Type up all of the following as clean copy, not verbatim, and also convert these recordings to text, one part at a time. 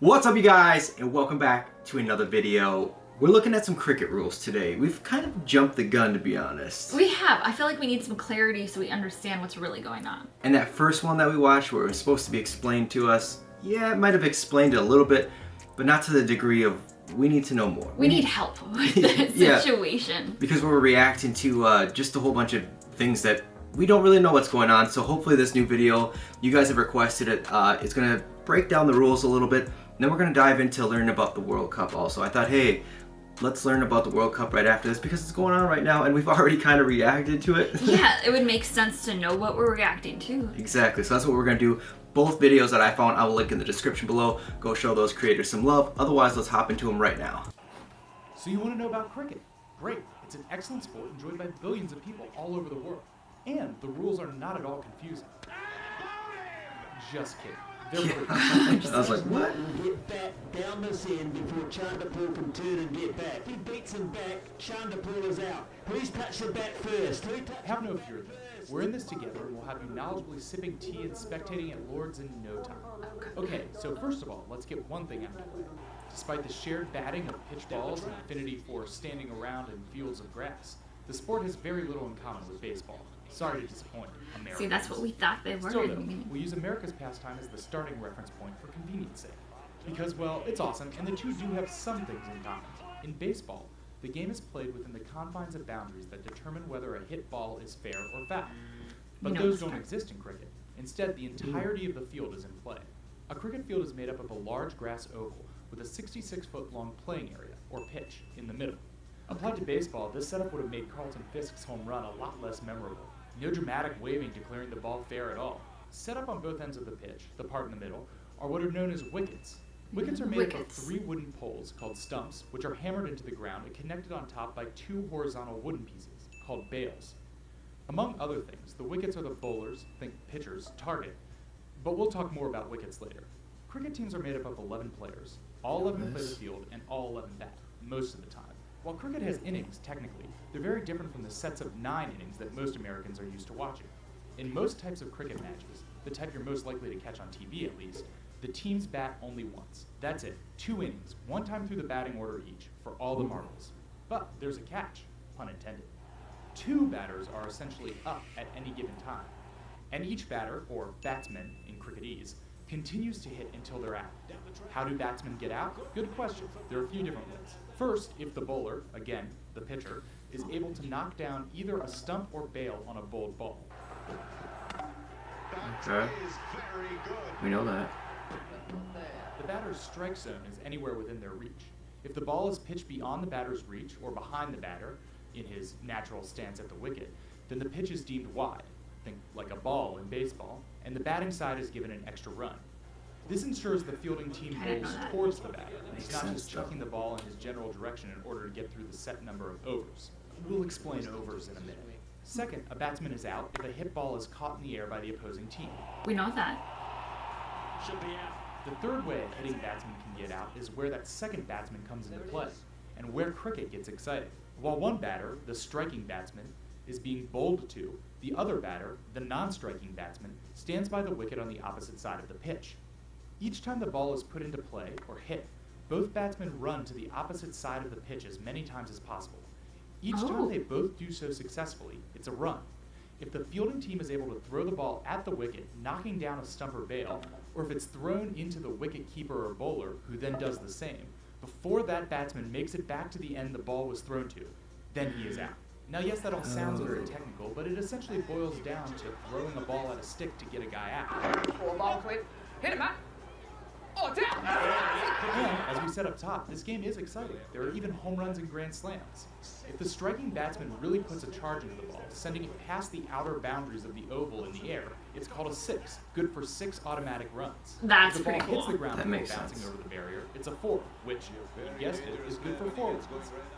What's up, you guys, and welcome back to another video. We're looking at some cricket rules today. We've kind of jumped the gun, to be honest. We have. I feel like we need some clarity so we understand what's really going on. And that first one that we watched where it was supposed to be explained to us, yeah, it might have explained it a little bit, but not to the degree of we need to know more. We need help with the situation. Because we're reacting to just a whole bunch of things that we don't really know what's going on. So hopefully this new video, you guys have requested it, it's going to break down the rules a little bit. Then we're going to dive into learning about the World Cup also. I thought, hey, let's learn about the World Cup right after this because it's going on right now and we've already kind of reacted to it. Yeah, it would make sense to know what we're reacting to. Exactly, so that's what we're going to do. Both videos that I found, I will link in the description below. Go show those creators some love. Otherwise, let's hop into them right now. So you want to know about cricket? Great. It's an excellent sport enjoyed by billions of people all over the world. And the rules are not at all confusing. Just kidding. I was like, what? Get back down this end before Chandapur can turn and get back. If he beats him back, Chandapur is out. Who's touched the bat first? Have no fear though. We're in this together and we'll have you knowledgeably sipping tea and spectating at Lord's in no time. Okay, so first of all, let's get one thing out of the way. Despite the shared batting of pitch balls and affinity for standing around in fields of grass, the sport has very little in common with baseball. Sorry to disappoint Americans. See, that's what we thought they were. Still though, we use America's pastime as the starting reference point for convenience sake. Because, well, it's awesome, and the two do have some things in common. In baseball, the game is played within the confines of boundaries that determine whether a hit ball is fair or foul. But those don't exist in cricket. Instead, the entirety of the field is in play. A cricket field is made up of a large grass oval with a 66-foot-long playing area, or pitch, in the middle. Applied to baseball, this setup would have made Carlton Fisk's home run a lot less memorable. No dramatic waving declaring the ball fair at all. Set up on both ends of the pitch, the part in the middle, are what are known as wickets. Wickets are made up of 3 wooden poles called stumps, which are hammered into the ground and connected on top by 2 horizontal wooden pieces called bails. Among other things, the wickets are the bowlers, think pitchers, target. But we'll talk more about wickets later. Cricket teams are made up of 11 players. All 11 play the field and all 11 bat, most of the time. While cricket has innings, technically, they're very different from the sets of 9 innings that most Americans are used to watching. In most types of cricket matches, the type you're most likely to catch on TV at least, the teams bat only once. That's it, 2 innings, 1 time through the batting order each, for all the marbles. But there's a catch, pun intended. 2 batters are essentially up at any given time. And each batter, or batsman in cricketese, continues to hit until they're out. How do batsmen get out? Good question. There are a few different ways. First, if the bowler, again, the pitcher, is able to knock down either a stump or bail on a bowled ball. Okay. We know that. The batter's strike zone is anywhere within their reach. If the ball is pitched beyond the batter's reach or behind the batter, in his natural stance at the wicket, then the pitch is deemed wide, think like a ball in baseball, and the batting side is given an extra run. This ensures the fielding team bowls towards the batter, and he's not just chucking the ball in his general direction in order to get through the set number of overs. We'll explain overs in a minute. Second, a batsman is out if a hit ball is caught in the air by the opposing team. We know that. Should be out. The third way a hitting batsman can get out is where that second batsman comes into play, and where cricket gets exciting. While one batter, the striking batsman, is being bowled to, the other batter, the non-striking batsman, stands by the wicket on the opposite side of the pitch. Each time the ball is put into play, or hit, both batsmen run to the opposite side of the pitch as many times as possible. Each time they both do so successfully, it's a run. If the fielding team is able to throw the ball at the wicket, knocking down a stump or bail, or if it's thrown into the wicket keeper or bowler, who then does the same, before that batsman makes it back to the end the ball was thrown to, then he is out. Now yes, that all sounds very technical, but it essentially boils down to throwing a ball at a stick to get a guy out. Ball quick. Hit him, Matt. Oh, it's out. And, as we said up top, this game is exciting. There are even home runs and grand slams. If the striking batsman really puts a charge into the ball, sending it past the outer boundaries of the oval in the air, it's called a 6, good for 6 automatic runs. That's if the ball pretty hits cool. the ground That before makes bouncing sense. over the barrier, it's a 4, which, you guessed it, is good for 4 runs.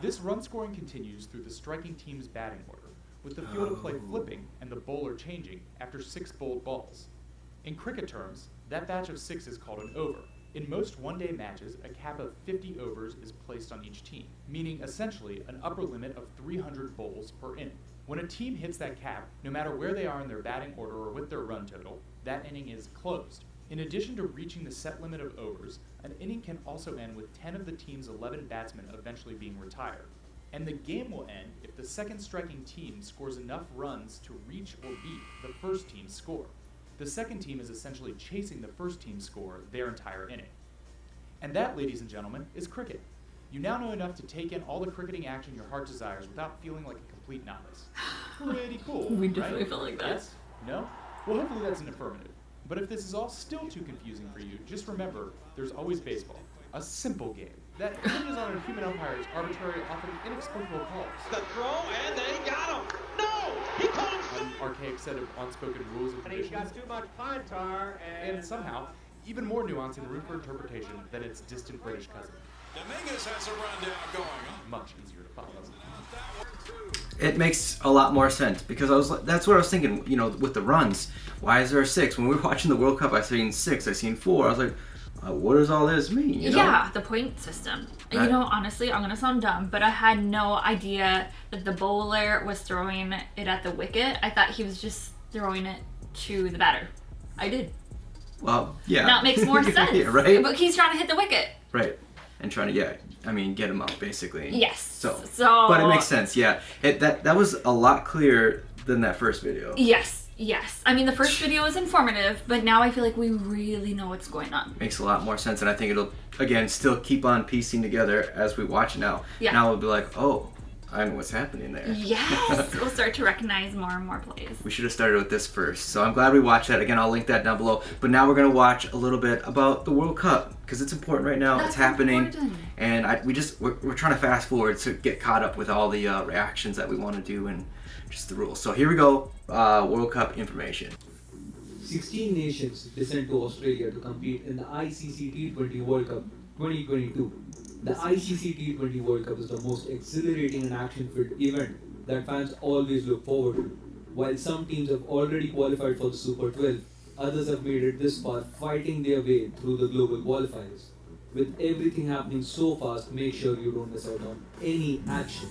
This run scoring continues through the striking team's batting order, with the field of play flipping and the bowler changing after 6 bowled balls. In cricket terms, that batch of 6 is called an over. In most one-day matches, a cap of 50 overs is placed on each team, meaning essentially an upper limit of 300 bowls per inning. When a team hits that cap, no matter where they are in their batting order or with their run total, that inning is closed. In addition to reaching the set limit of overs, an inning can also end with 10 of the team's 11 batsmen eventually being retired. And the game will end if the second striking team scores enough runs to reach or beat the first team's score. The second team is essentially chasing the first team's score their entire inning. And that, ladies and gentlemen, is cricket. You now know enough to take in all the cricketing action your heart desires without feeling like a complete novice. Pretty cool, We definitely right? feel like that. Yes? No? Well, hopefully that's an affirmative. But if this is all still too confusing for you, just remember, there's always baseball. A simple game that hinges on a human umpire's arbitrary, often inexplicable calls. The throw, and they got him. No! He called him. An archaic set of unspoken rules and And he's conditions. got too much pine tar And somehow, even more nuance and room for interpretation than its distant British cousin. Dominguez has a rundown going. Much easier to follow. It makes a lot more sense because that's what I was thinking, you know, with the runs. Why is there a 6? When we were watching the World Cup, I seen 6, I seen 4. I was like, what does all this mean? You know? Yeah, the point system. You know, honestly, I'm gonna sound dumb, but I had no idea that the bowler was throwing it at the wicket. I thought he was just throwing it to the batter. I did. Well, yeah. That makes more sense. Yeah, right? But he's trying to hit the wicket. Right. And trying to, get him up, basically. Yes. So But it makes sense, yeah. That was a lot clearer than that first video. Yes. I mean, the first video was informative, but now I feel like we really know what's going on. Makes a lot more sense, and I think it'll, again, still keep on piecing together as we watch it now. Yeah. Now we'll be like, oh, I know what's happening there. Yes. We'll start to recognize more and more plays. We should have started with this first. So I'm glad we watched that. Again, I'll link that down below. But now we're going to watch a little bit about the World Cup because it's important right now. That's it's happening. important. And we're trying to fast forward to get caught up with all the reactions that we want to do and just the rules. So here we go. World Cup information. 16 nations descend to Australia to compete in the ICC T20 World Cup 2022. The ICC T20 World Cup is the most exhilarating and action-filled event that fans always look forward to. While some teams have already qualified for the Super 12, others have made it this far fighting their way through the global qualifiers. With everything happening so fast, make sure you don't miss out on any action.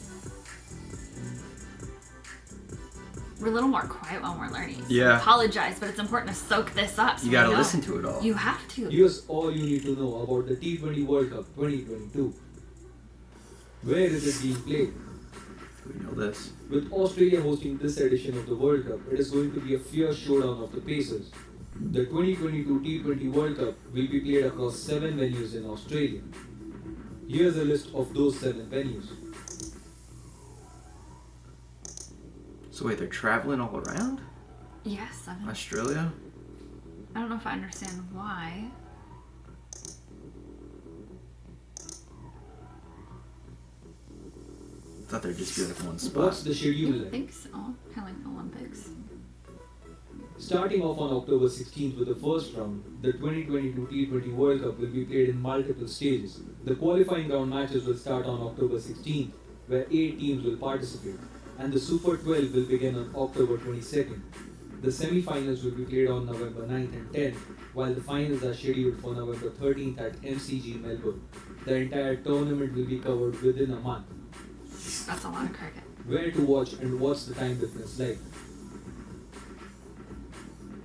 We're a little more quiet when we're learning. So Yeah. I apologize, but it's important to soak this up. So You we got to know. listen to it all. You have to. Here's all you need to know about the T20 World Cup 2022. Where is it being played? We know this. With Australia hosting this edition of the World Cup, it is going to be a fierce showdown of the paces. The 2022 T20 World Cup will be played across 7 venues in Australia. Here's a list of those 7 venues. So wait, they're traveling all around? Yes, Australia? I don't know if I understand why. I thought there'd just be like one spot. What's the I schedule don't like? think so. Kind of like the Olympics. Starting off on October 16th with the first round, the 2022 T20 World Cup will be played in multiple stages. The qualifying round matches will start on October 16th, where 8 teams will participate, and the Super 12 will begin on October 22nd. The semi-finals will be played on November 9th and 10th, while the finals are scheduled for November 13th at MCG Melbourne. The entire tournament will be covered within a month. That's a lot of cricket. Where to watch and what's the time difference like?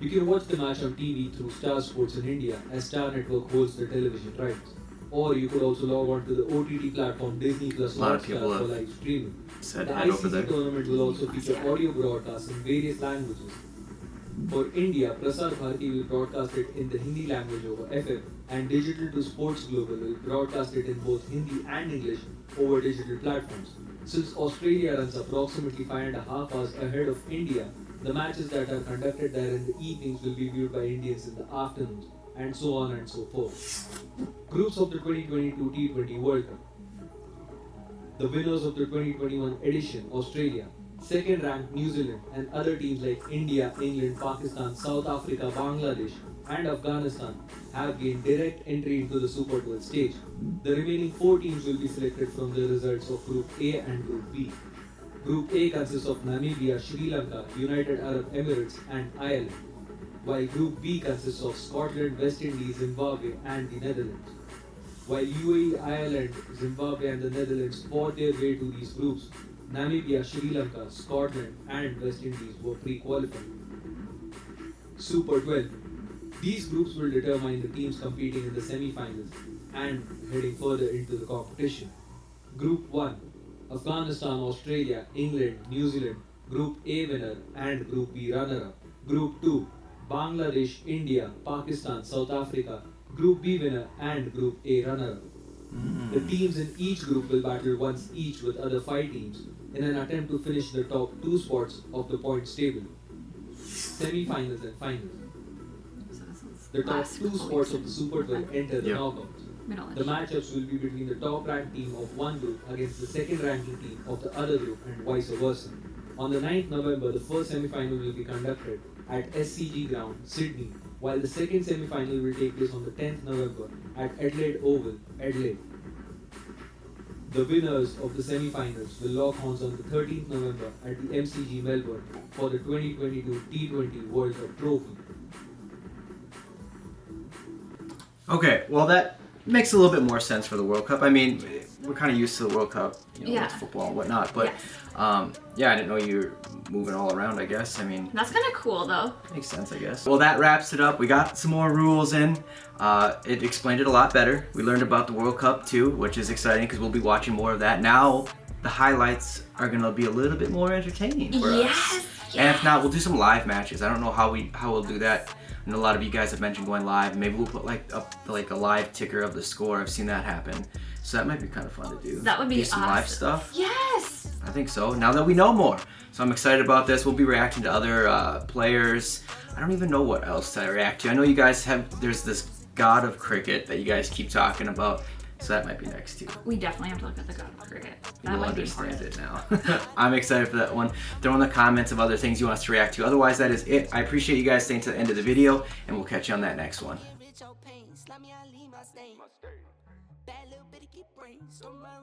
You can watch the match on TV through Star Sports in India, as Star Network holds the television rights. Or you could also log on to the OTT platform Disney Plus A lot of Hotstar people for have live streaming. Said The head over there. ICC tournament will also feature audio broadcasts in various languages. For India, Prasar Bharati will broadcast it in the Hindi language over FM, and Digital to Sports Global will broadcast it in both Hindi and English over digital platforms. Since Australia runs approximately 5.5 hours ahead of India, the matches that are conducted there in the evenings will be viewed by Indians in the afternoons, and so on and so forth. Groups of the 2022 T20 World Cup. The winners of the 2021 edition, Australia, second ranked New Zealand, and other teams like India, England, Pakistan, South Africa, Bangladesh, and Afghanistan have gained direct entry into the Super 12 stage. The remaining 4 teams will be selected from the results of Group A and Group B. Group A consists of Namibia, Sri Lanka, United Arab Emirates, and Ireland, while Group B consists of Scotland, West Indies, Zimbabwe, and the Netherlands. While UAE, Ireland, Zimbabwe, and the Netherlands fought their way to these groups, Namibia, Sri Lanka, Scotland, and West Indies were pre-qualified. Super 12. These groups will determine the teams competing in the semi-finals and heading further into the competition. Group 1: Afghanistan, Australia, England, New Zealand, Group A winner and Group B runner-up. Group 2: Bangladesh, India, Pakistan, South Africa, Group B winner and Group A runner-up. The teams in each group will battle once each with other 5 teams in an attempt to finish the top 2 spots of the points table. Semi-finals and finals. The top 2 spots of the Super 12 enter the knockouts. The matchups will be between the top-ranked team of one group against the second-ranking team of the other group and vice versa. On the 9th November, the first semi-final will be conducted at SCG Ground, Sydney, while the second semi-final will take place on the 10th November at Adelaide Oval, Adelaide. The winners of the semi-finals will lock horns on the 13th November at the MCG Melbourne for the 2022 T20 World Cup Trophy. Okay, well that makes a little bit more sense for the World Cup. I mean, we're kind of used to the World Cup, with football and whatnot, but yeah, I didn't know you were moving all around, I guess. I mean, That's kind of cool though. makes sense, I guess. Well, that wraps it up. We got some more rules in. It explained it a lot better. We learned about the World Cup too, which is exciting because we'll be watching more of that. Now, the highlights are going to be a little bit more entertaining for us. And if not, we'll do some live matches. I don't know how we'll do that. And a lot of you guys have mentioned going live. Maybe we'll put like a live ticker of the score. I've seen that happen. So that might be kind of fun to do. That would be some awesome. live stuff. Yes! I think so. Now that we know more. So I'm excited about this. We'll be reacting to other players. I don't even know what else to react to. I know you guys there's this God of Cricket that you guys keep talking about. So that might be next too. We definitely have to look at the God of Cricket. That You'll might be understand important. it now. I'm excited for that one. Throw in the comments of other things you want us to react to. Otherwise, that is it. I appreciate you guys staying to the end of the video, and we'll catch you on that next one. Bad little bitty keep brains on my wrist.